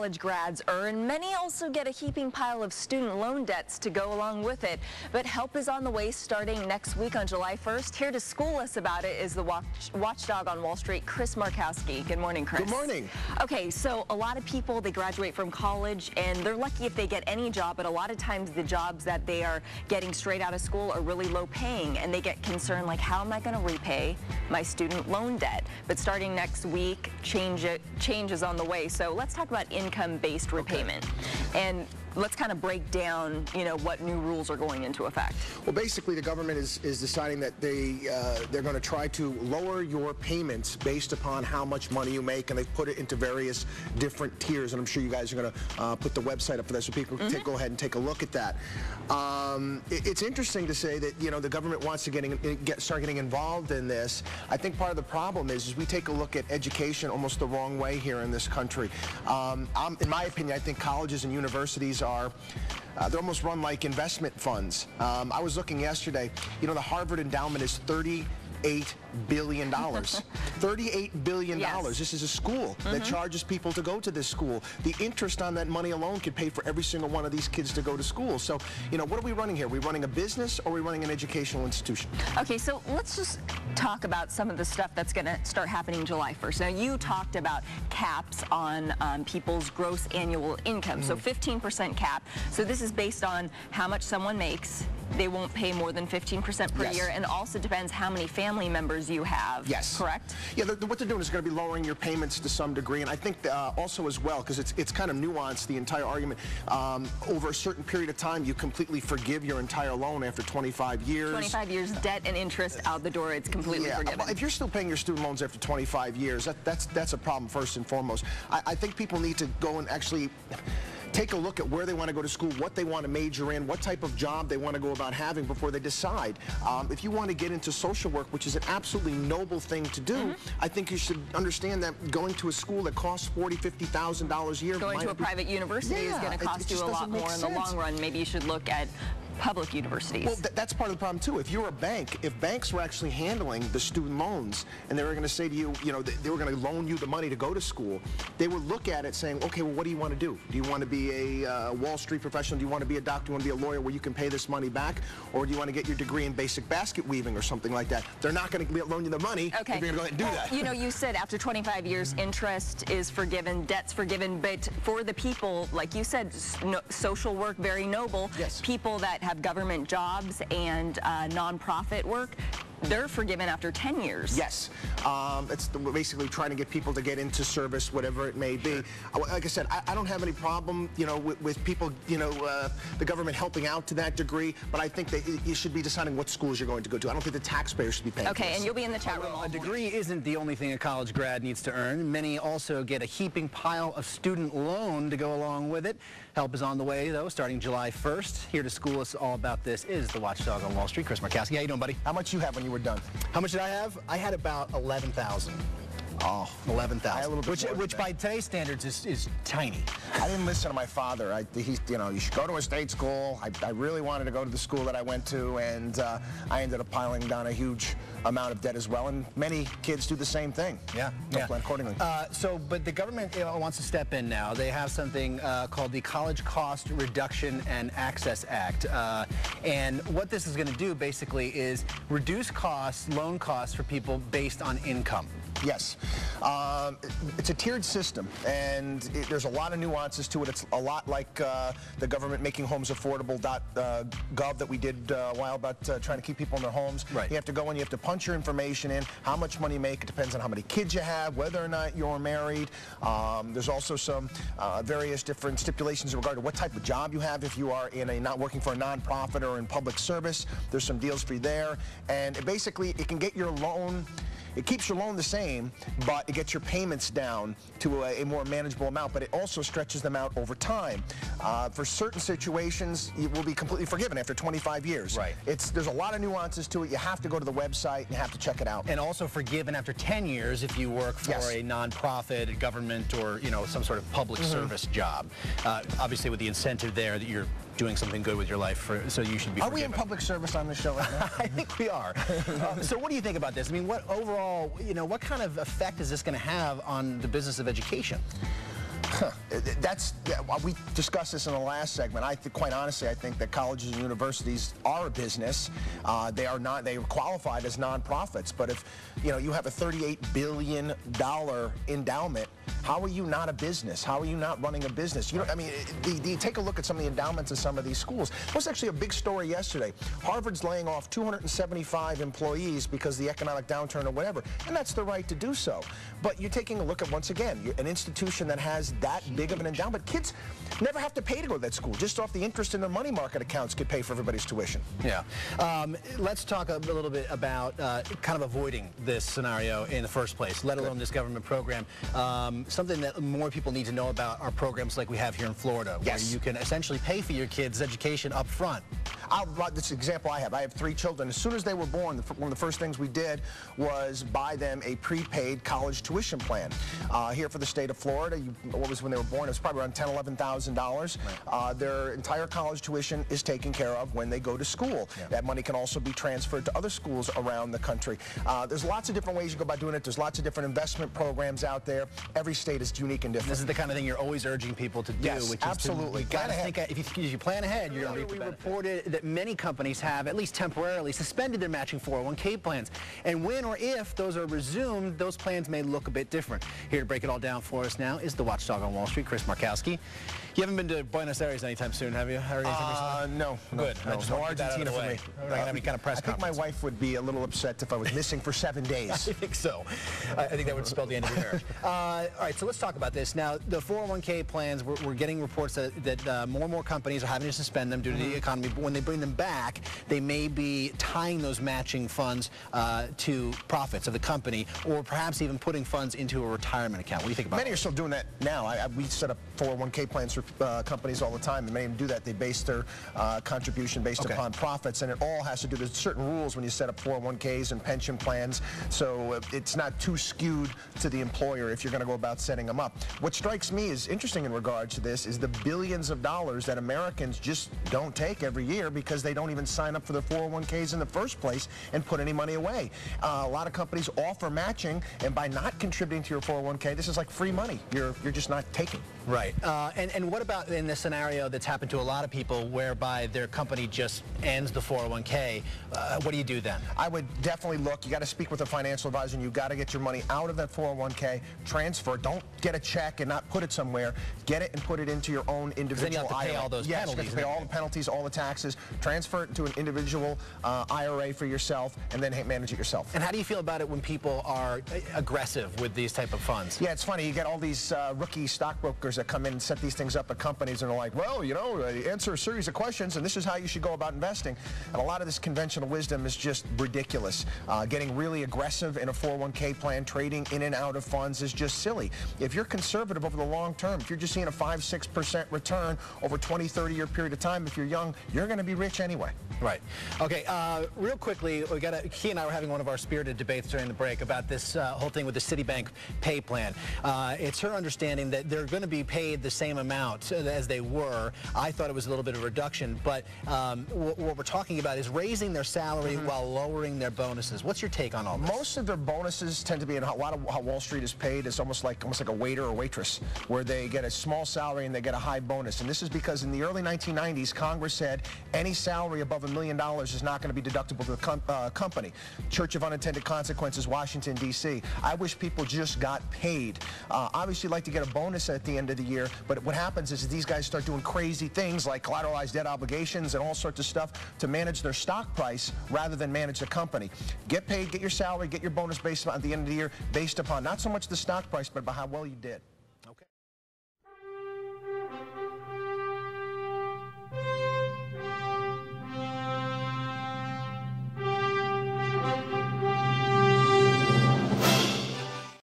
college grads earn, many also get a heaping pile of student loan debts to go along with it. But help is on the way starting next week on July 1st. Here to school us about it is the watchdog on Wall Street, Chris Markowski. Good morning, Chris. Good morning. Okay, so a lot of people, they graduate from college and they're lucky if they get any job, but a lot of times the jobs that they are getting straight out of school are really low paying, and they get concerned like, how am I going to repay my student loan debt? But starting next week, change is on the way. So let's talk about income-based repayment. Okay. And let's kind of break down, what new rules are going into effect. Well, basically, the government is deciding that they're going to try to lower your payments based upon how much money you make, and they put it into various different tiers. And I'm sure you guys are going to put the website up for that, so people can go ahead and take a look at that. It's interesting to say that the government wants to start getting involved in this. I think part of the problem is we take a look at education almost the wrong way here in this country. In my opinion, I think colleges and universities they're almost run like investment funds. I was looking yesterday, the Harvard endowment is $38 billion. $38 billion. Yes. This is a school that charges people to go to this school. The interest on that money alone could pay for every single one of these kids to go to school. So, what are we running here? Are we running a business, or are we running an educational institution? Okay, so let's just talk about some of the stuff that's going to start happening July 1st. Now, you talked about caps on people's gross annual income. So 15% cap. So this is based on how much someone makes. They won't pay more than 15% per year, and also depends how many family members you have. Yes. Correct? Yeah, what they're doing is going to be lowering your payments to some degree, and I think also as well, because it's kind of nuanced, the entire argument. Over a certain period of time, you completely forgive your entire loan after 25 years. 25 years, debt and interest out the door, it's completely forgiven. Well, if you're still paying your student loans after 25 years, that's a problem first and foremost. I think people need to go and actually take a look at where they want to go to school, what they want to major in, what type of job they want to go about having before they decide. If you want to get into social work, which is an absolutely noble thing to do, I think you should understand that going to a school that costs $40,000, $50,000 a year. Going to a private university is going to cost you a lot more in the long run. Maybe you should look at public universities. Well, that's part of the problem too. If you're a bank, if banks were actually handling the student loans and they were going to say to you, they were going to loan you the money to go to school, they would look at it saying, okay, well, what do you want to do? Do you want to be a Wall Street professional? Do you want to be a doctor? Do you want to be a lawyer where you can pay this money back? Or do you want to get your degree in basic basket weaving or something like that? They're not going to loan you the money if you're going to go ahead and do that. You said after 25 years, interest is forgiven, debt's forgiven, but for the people, like you said, social work, very noble. Yes. People that have government jobs and nonprofit work, they're forgiven after 10 years. Yes. It's basically trying to get people to get into service, whatever it may be. Like I said, I don't have any problem, with people, the government helping out to that degree, but I think that you should be deciding what schools you're going to go to. I don't think the taxpayers should be paying for this. And you'll be in the chat room. A degree isn't the only thing a college grad needs to earn. Many also get a heaping pile of student loan to go along with it. Help is on the way, though, starting July 1st. Here to school us all about this is the watchdog on Wall Street, Chris Markowski. How you doing, buddy? How much you have when you were done? How much did I have? I had about 11,000. Oh, 11,000. Which by today's standards is tiny. I didn't listen to my father. You should go to a state school. I really wanted to go to the school that I went to, and I ended up piling down a huge amount of debt as well, and many kids do the same thing. Don't plan accordingly. But the government wants to step in now. They have something called the College Cost Reduction and Access Act, and what this is going to do basically is reduce loan costs for people based on income. Yes. It's a tiered system, and there's a lot of nuances to it. It's a lot like the government making homes affordable.gov that we did a while about trying to keep people in their homes. Right. You have to go in, you have to punch your information in, how much money you make. It depends on how many kids you have, whether or not you're married. There's also some various different stipulations in regard to what type of job you have. If you are not working for a nonprofit or in public service, there's some deals for you there. And basically, it can get your loan. It keeps your loan the same, but it gets your payments down to a more manageable amount, but it also stretches them out over time. For certain situations, it will be completely forgiven after 25 years. Right. There's a lot of nuances to it. You have to go to the website and you have to check it out. And also forgiven after 10 years if you work for a nonprofit, a government, or some sort of public service job. Obviously with the incentive there that you're doing something good with your life, so you should be forgiven. Are we in public service on this show right now? I think we are. So what do you think about this? I mean, what overall, what kind of effect is this going to have on the business of education? We discussed this in the last segment. Quite honestly, I think that colleges and universities are a business. They are qualified as nonprofits. But if you have a $38 billion endowment, how are you not a business? How are you not running a business? You take a look at some of the endowments of some of these schools. There was actually a big story yesterday. Harvard's laying off 275 employees because of the economic downturn or whatever, and that's the right to do so. But you're taking a look at, once again, an institution that has that big of an endowment. Kids never have to pay to go to that school. Just off the interest in their money market accounts could pay for everybody's tuition. Yeah. Let's talk a little bit about kind of avoiding this scenario in the first place, let alone this government program. Something that more people need to know about are programs like we have here in Florida, where you can essentially pay for your kids' education up front. This example I have 3 children. As soon as they were born, one of the first things we did was buy them a prepaid college tuition plan. Here for the state of Florida, what was when they were born? It was probably around $10,000, $11,000. Right. Their entire college tuition is taken care of when they go to school. Yeah. That money can also be transferred to other schools around the country. There's lots of different ways you go about doing it. There's lots of different investment programs out there. Every state is unique and different. This is the kind of thing you're always urging people to do. Yes, which absolutely. Is to, you gotta think, if you plan ahead, you're going to reap the benefit. We reported that many companies have, at least temporarily, suspended their matching 401k plans. And when or if those are resumed, those plans may look a bit different. Here to break it all down for us now is the Watchdog on Wall Street, Chris Markowski. You haven't been to Buenos Aires anytime soon, have you? No. Good. No Argentina for me. We're not having any kind of press conference. I think my wife would be a little upset if I was missing for 7 days. I think so. I think that would spell the end of your marriage. All right, so let's talk about this. Now, the 401k plans, we're getting reports that more and more companies are having to suspend them due to the economy, but when they bring them back, they may be tying those matching funds to profits of the company, or perhaps even putting funds into a retirement account. What do you think about that? Many are still doing that now. We set up 401k plans for companies all the time, and many of them do that. They base their contribution based upon profits, and it all has to do, there's certain rules when you set up 401ks and pension plans, so it's not too skewed to the employer if you're going to go about setting them up. What strikes me as interesting in regards to this is the billions of dollars that Americans just don't take every year because they don't even sign up for their 401ks in the first place and put any money away. A lot of companies offer matching, and by not contributing to your 401k, this is like free money. You're just not taking. Right. And what about in this scenario that's happened to a lot of people whereby their company just ends the 401k? What do you do then? I would definitely look. You got to speak with a financial advisor, and you got to get your money out of that 401k, transfer. Don't get a check and not put it somewhere. Get it and put it into your own individual then you have to pay IRA. all those penalties. penalties. You have to pay all the penalties, all the taxes. Transfer it to an individual IRA for yourself, and then manage it yourself. And how do you feel about it when people are aggressive with these type of funds? Yeah, it's funny. You get all these rookie stockbrokers that come in and set these things up at companies, and they're like, well, answer a series of questions, and this is how you should go about investing. And a lot of this conventional wisdom is just ridiculous. Getting really aggressive in a 401k plan, trading in and out of funds is just silly. If you're conservative over the long term, if you're just seeing a 5-6% return over a 20, 30-year period of time, if you're young, you're going to be rich anyway. Right. Okay, real quickly, Key and I were having one of our spirited debates during the break about this whole thing with the Citibank pay plan. It's her understanding that they're going to be paid the same amount as they were. I thought it was a little bit of a reduction, but what we're talking about is raising their salary while lowering their bonuses. What's your take on all this? Most of their bonuses tend to be, in a lot of how Wall Street is paid is almost like a waiter or waitress, where they get a small salary and they get a high bonus. And this is because in the early 1990s, Congress said any salary above $1 million is not going to be deductible to the company. Church of Unintended Consequences, Washington, D.C. I wish people just got paid. Obviously, you'd like to get a bonus at the end of the year, but what happens is these guys start doing crazy things like collateralized debt obligations and all sorts of stuff to manage their stock price rather than manage the company. Get paid, get your salary, get your bonus based on at the end of the year based upon not so much the stock price, but about how well you did.